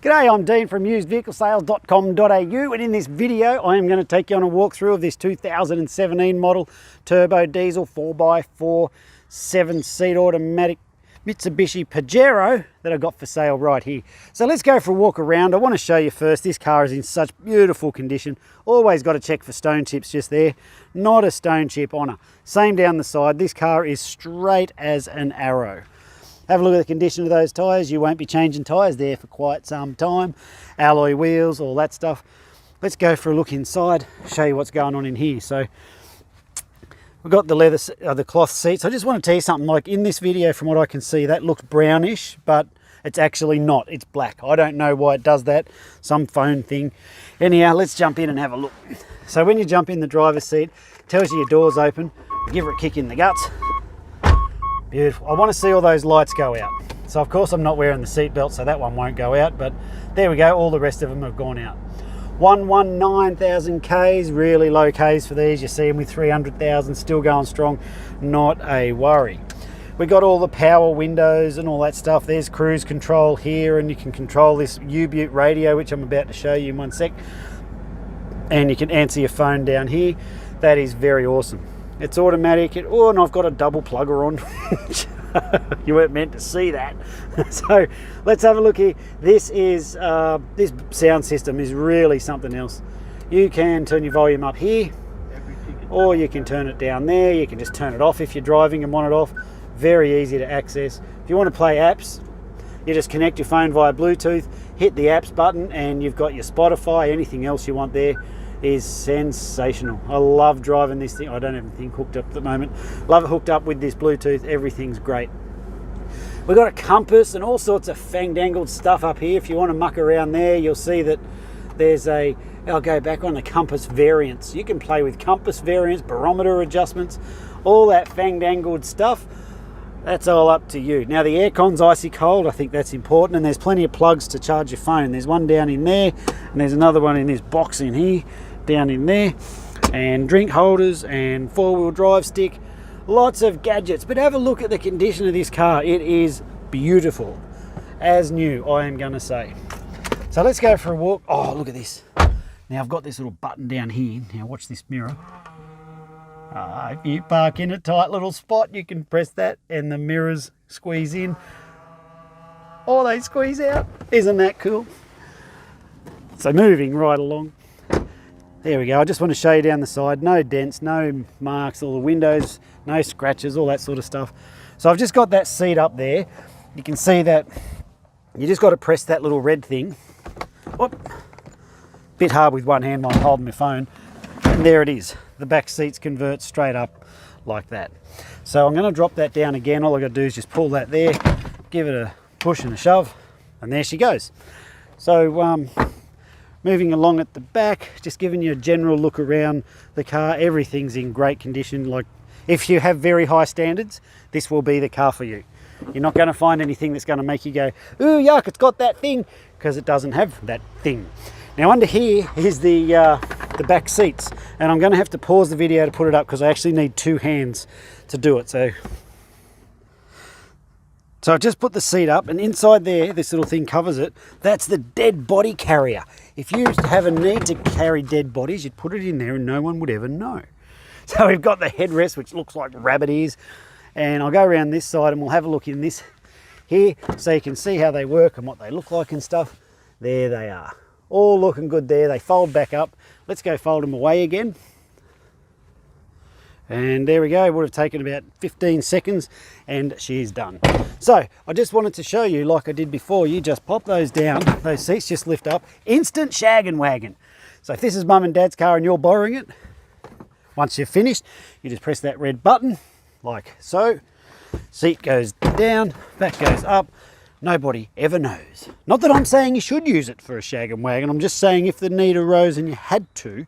G'day, I'm Dean from usedvehiclesales.com.au, and in this video I am going to take you on a walkthrough of this 2017 model turbo diesel 4x4 7-seat automatic Mitsubishi Pajero that I've got for sale right here. So let's go for a walk around. I want to show you first, this car is in such beautiful condition. Always got to check for stone chips just there. Not a stone chip on her. Same down the side. This car is straight as an arrow. Have a look at the condition of those tyres. You won't be changing tyres there for quite some time. Alloy wheels, all that stuff. Let's go for a look inside, show you what's going on in here. So we've got the leather, the cloth seats. I just want to tell you something, like in this video, from what I can see, that looks brownish, but it's actually not, it's black. I don't know why it does that, some phone thing. Anyhow, let's jump in and have a look. So when you jump in the driver's seat, it tells you your door's open. Give her a kick in the guts. Beautiful. I want to see all those lights go out. So of course I'm not wearing the seatbelt, so that one won't go out, but there we go, all the rest of them have gone out. 119,000 Ks, really low Ks for these. You see them with 300,000, still going strong, not a worry. We got all the power windows and all that stuff. There's cruise control here, and you can control this U-Butte radio, which I'm about to show you in one sec. And you can answer your phone down here. That is very awesome. It's automatic. Oh, and I've got a double plugger on. You weren't meant to see that. So let's have a look here. This is this sound system is really something else. You can turn your volume up here, or you can turn it down there. You can just turn it off if you're driving and want it off. Very easy to access. If you want to play apps, you just connect your phone via Bluetooth, hit the apps button, and you've got your Spotify. Anything else you want there is sensational. I love driving this thing. I don't have anything hooked up at the moment. Love it hooked up with this Bluetooth. Everything's great. We've got a compass and all sorts of fandangled stuff up here. If you want to muck around there, you'll see that there's a, I'll go back on the compass variants. You can play with compass variants, barometer adjustments, all that fandangled stuff. That's all up to you. Now the aircon's icy cold. I think that's important, and there's plenty of plugs to charge your phone. There's one down in there, and there's another one in this box in here, down in there, and drink holders and four-wheel drive stick. Lots of gadgets, but have a look at the condition of this car. It is beautiful, as new, I am going to say. So let's go for a walk. Oh, look at this. Now I've got this little button down here. Now watch this mirror. If you park in a tight little spot, you can press that and the mirrors squeeze in, or they squeeze out. Isn't that cool? So moving right along. There we go. I just want to show you down the side. No dents, no marks, all the windows, no scratches, all that sort of stuff. So I've just got that seat up there. You can see that you just got to press that little red thing. Whoop. Bit hard with one hand while I'm holding my phone. And there it is. The back seats convert straight up like that. So I'm going to drop that down again. All I've got to do is just pull that there, give it a push and a shove, and there she goes. So moving along at the back, just giving you a general look around the car. Everything's in great condition. Like, if you have very high standards, this will be the car for you. You're not going to find anything that's going to make you go, ooh, yuck, it's got that thing, because it doesn't have that thing. Now under here is the back seats, and I'm going to have to pause the video to put it up because I actually need two hands to do it. So I've just put the seat up, and inside there, this little thing covers it. That's the dead body carrier. If you have a need to carry dead bodies, you'd put it in there and no one would ever know. So we've got the headrest, which looks like rabbit ears, and I'll go around this side and we'll have a look in this here so you can see how they work and what they look like and stuff. There they are. All looking good there. They fold back up. Let's go fold them away again. And there we go. It would have taken about 15 seconds and she's done. So I just wanted to show you, like I did before, you just pop those down, those seats just lift up, instant shag and wagon. So if this is mum and dad's car and you're borrowing it, once you're finished, you just press that red button like so. Seat goes down, back goes up. Nobody ever knows. Not that I'm saying you should use it for a shag and wagon. I'm just saying if the need arose and you had to,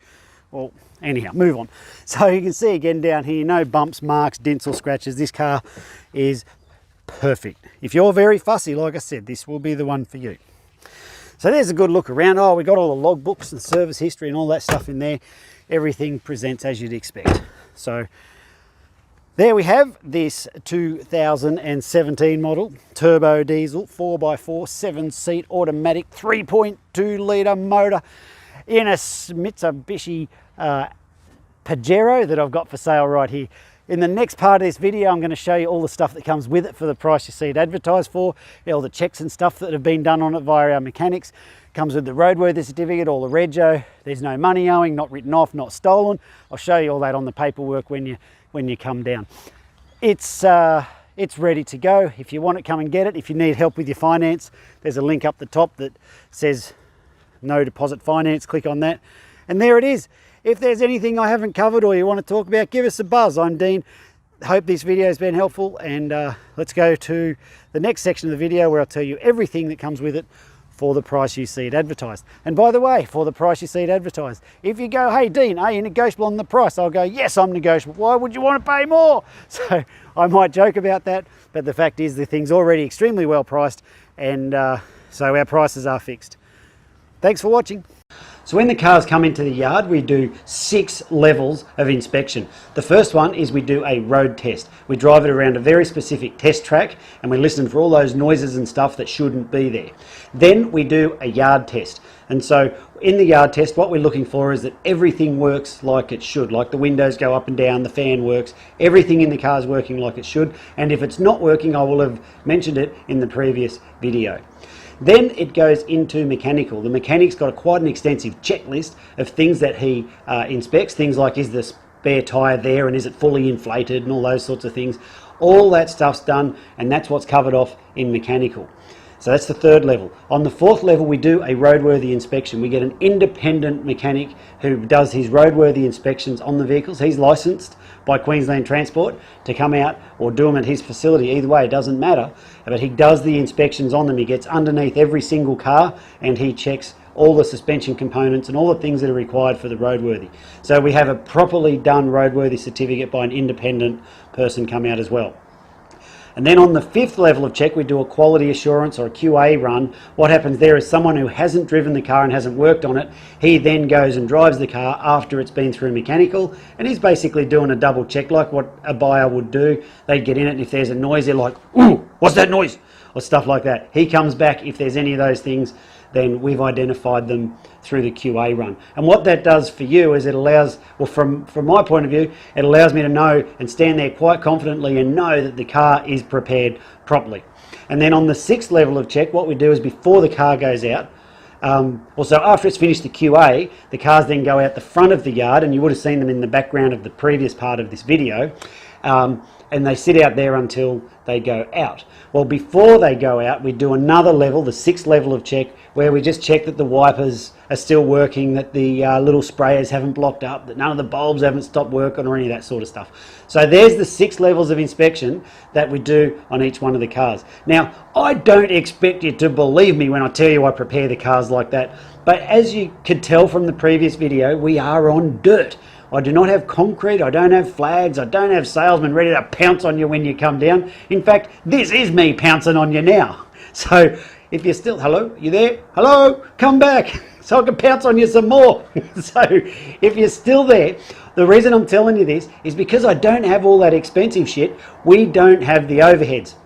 well, anyhow, move on. So you can see again down here, no bumps, marks, dents or scratches. This car is perfect. If you're very fussy, like I said, this will be the one for you. So there's a good look around. Oh, we got all the logbooks and service history and all that stuff in there. Everything presents as you'd expect. So There we have this 2017 model turbo diesel 4x4 7-seat automatic 3.2 litre motor in a Mitsubishi Pajero that I've got for sale right here. In the next part of this video, I'm going to show you all the stuff that comes with it for the price you see it advertised for, all the checks and stuff that have been done on it via our mechanics. Comes with the Roadworthy Certificate, all the Rego. There's no money owing, not written off, not stolen. I'll show you all that on the paperwork when you come down. It's ready to go. If you want it, come and get it. If you need help with your finance, there's a link up the top that says no deposit finance. Click on that, and there it is. If there's anything I haven't covered or you want to talk about, give us a buzz. I'm Dean. Hope this video has been helpful, and let's go to the next section of the video where I'll tell you everything that comes with it for the price you see it advertised. And by the way, for the price you see it advertised, if you go, hey Dean, are you negotiable on the price? I'll go, yes, I'm negotiable. Why would you want to pay more? So I might joke about that, but the fact is the thing's already extremely well priced, and so our prices are fixed. Thanks for watching. So when the cars come into the yard, we do 6 levels of inspection. The first one is we do a road test. We drive it around a very specific test track and we listen for all those noises and stuff that shouldn't be there. Then we do a yard test. And so in the yard test, what we're looking for is that everything works like it should, like the windows go up and down, the fan works, everything in the car is working like it should. And if it's not working, I will have mentioned it in the previous video. Then it goes into mechanical. The mechanic's got quite an extensive checklist of things that he inspects, things like is the spare tyre there and is it fully inflated and all those sorts of things. All that stuff's done, and that's what's covered off in mechanical. So that's the third level. On the fourth level, we do a roadworthy inspection. We get an independent mechanic who does his roadworthy inspections on the vehicles. He's licensed by Queensland Transport to come out or do them at his facility. Either way, it doesn't matter. But he does the inspections on them. He gets underneath every single car and he checks all the suspension components and all the things that are required for the roadworthy. So we have a properly done roadworthy certificate by an independent person come out as well. And then on the 5th level of check, we do a quality assurance or a QA run. What happens there is someone who hasn't driven the car and hasn't worked on it, he then goes and drives the car after it's been through mechanical, and he's basically doing a double check like what a buyer would do. They'd get in it, and if there's a noise, they're like, ooh, what's that noise? Or stuff like that. He comes back, if there's any of those things, then we've identified them through the QA run. And what that does for you is it allows, well, from my point of view, it allows me to know and stand there quite confidently and know that the car is prepared properly. And then on the 6th level of check, what we do is before the car goes out, also after it's finished the QA, the cars then go out the front of the yard, and you would have seen them in the background of the previous part of this video, and they sit out there until they go out. Well, before they go out, we do another level, the 6th level of check, where we just check that the wipers are still working, that the little sprayers haven't blocked up, that none of the bulbs haven't stopped working or any of that sort of stuff. So there's the 6 levels of inspection that we do on each one of the cars. Now, I don't expect you to believe me when I tell you I prepare the cars like that, but as you could tell from the previous video, we are on dirt. I do not have concrete, I don't have flags, I don't have salesmen ready to pounce on you when you come down. In fact, this is me pouncing on you now. So if you're still, hello, you there? Hello, come back so I can pounce on you some more. So if you're still there, the reason I'm telling you this is because I don't have all that expensive shit. We don't have the overheads,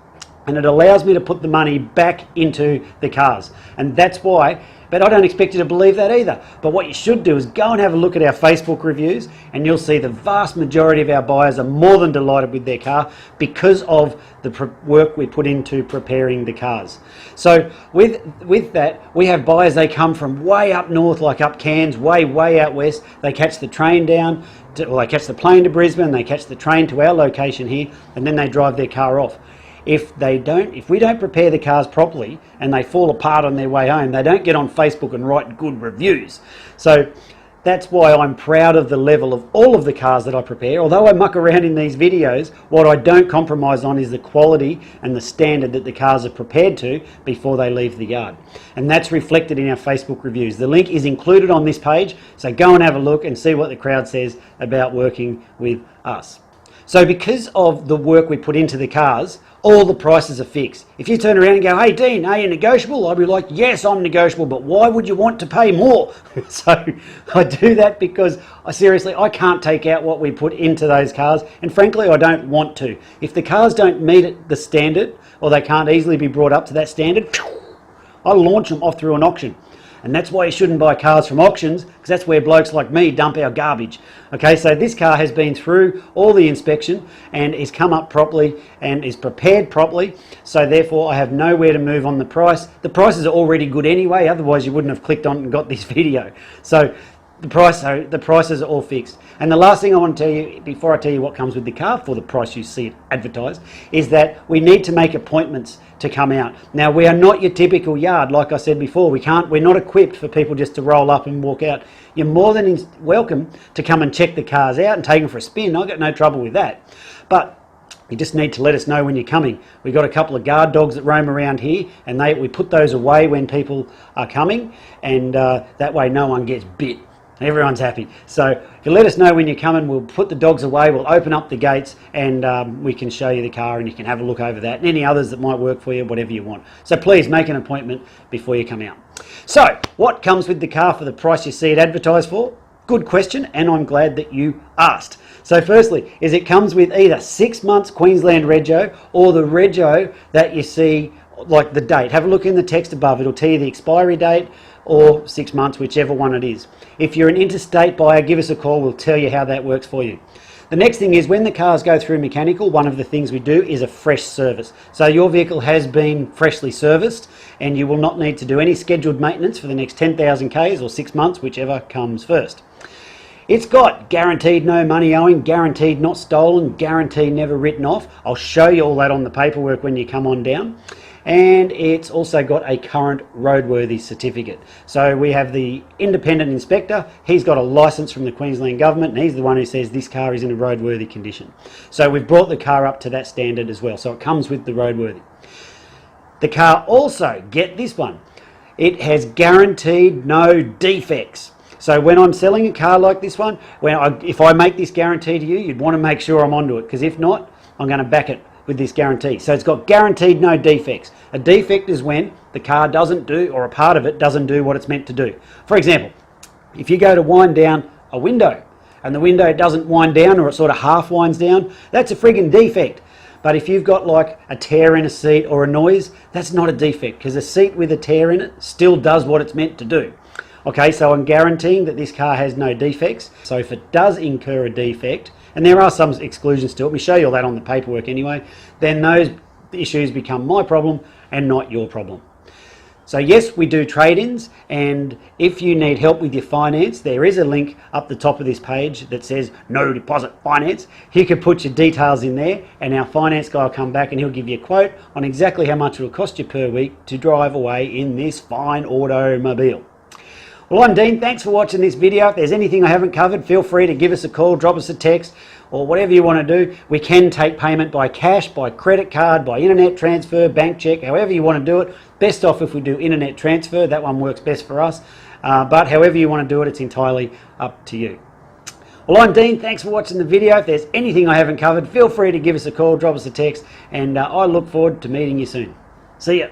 and it allows me to put the money back into the cars, and that's why. But I don't expect you to believe that either. But what you should do is go and have a look at our Facebook reviews, and you'll see the vast majority of our buyers are more than delighted with their car because of the work we put into preparing the cars. So with that, we have buyers, they come from way up north, like up Cairns, way out west. They catch the train down, or they catch the plane to Brisbane, they catch the train to our location here, and then they drive their car off. If we don't prepare the cars properly and they fall apart on their way home, they don't get on Facebook and write good reviews. So that's why I'm proud of the level of all of the cars that I prepare. Although I muck around in these videos, what I don't compromise on is the quality and the standard that the cars are prepared to before they leave the yard. And that's reflected in our Facebook reviews. The link is included on this page, so go and have a look and see what the crowd says about working with us. So because of the work we put into the cars, all the prices are fixed. If you turn around and go, hey Dean, are you negotiable? I'll be like, yes, I'm negotiable, but why would you want to pay more? So I do that because I can't take out what we put into those cars, and frankly I don't want to. If the cars don't meet the standard, or they can't easily be brought up to that standard, I launch them off through an auction. And that's why you shouldn't buy cars from auctions, because that's where blokes like me dump our garbage. Okay, so this car has been through all the inspection and is come up properly and is prepared properly. So therefore I have nowhere to move on the price. The prices are already good anyway, otherwise you wouldn't have clicked on and got this video. So the prices are all fixed. And the last thing I want to tell you, before I tell you what comes with the car for the price you see it advertised, is that we need to make appointments to come out. Now, we are not your typical yard, like I said before. We're not equipped for people just to roll up and walk out. You're more than welcome to come and check the cars out and take them for a spin. I've got no trouble with that. But you just need to let us know when you're coming. We've got a couple of guard dogs that roam around here, and we put those away when people are coming, and that way no one gets bit. Everyone's happy. So if you let us know when you're coming, we'll put the dogs away, we'll open up the gates, and we can show you the car and you can have a look over that and any others that might work for you, whatever you want. So please make an appointment before you come out. So what comes with the car for the price you see it advertised for? Good question, and I'm glad that you asked. So firstly, it comes with either 6 months Queensland Rego or the Rego that you see, like the date. Have a look in the text above, it'll tell you the expiry date, or 6 months, whichever one it is. If you're an interstate buyer, give us a call, we'll tell you how that works for you. The next thing is when the cars go through mechanical, one of the things we do is a fresh service. So your vehicle has been freshly serviced and you will not need to do any scheduled maintenance for the next 10,000 Ks or 6 months, whichever comes first. It's got guaranteed no money owing, guaranteed not stolen, guaranteed never written off. I'll show you all that on the paperwork when you come on down. And it's also got a current roadworthy certificate. So we have the independent inspector, he's got a license from the Queensland government, and he's the one who says this car is in a roadworthy condition. So we've brought the car up to that standard as well, so it comes with the roadworthy. The car also, get this one, it has guaranteed no defects. So when I'm selling a car like this one, if I make this guarantee to you, you'd want to make sure I'm onto it, because if not, I'm going to back it with this guarantee. So it's got guaranteed no defects. A defect is when the car doesn't do, or a part of it doesn't do what it's meant to do. For example, if you go to wind down a window and the window doesn't wind down, or it sort of half winds down, that's a friggin' defect. But if you've got like a tear in a seat or a noise, that's not a defect, because a seat with a tear in it still does what it's meant to do. Okay, so I'm guaranteeing that this car has no defects. So if it does incur a defect, and there are some exclusions to it, we show you all that on the paperwork anyway, then those issues become my problem and not your problem. So yes, we do trade-ins, and if you need help with your finance, there is a link up the top of this page that says no deposit finance. You can put your details in there and our finance guy will come back and he'll give you a quote on exactly how much it will cost you per week to drive away in this fine automobile. Well, I'm Dean, thanks for watching this video. If there's anything I haven't covered, feel free to give us a call, drop us a text, or whatever you want to do. We can take payment by cash, by credit card, by internet transfer, bank check, however you want to do it. Best off if we do internet transfer, that one works best for us. But however you want to do it, it's entirely up to you. Well, I'm Dean, thanks for watching the video. If there's anything I haven't covered, feel free to give us a call, drop us a text, and I look forward to meeting you soon. See ya.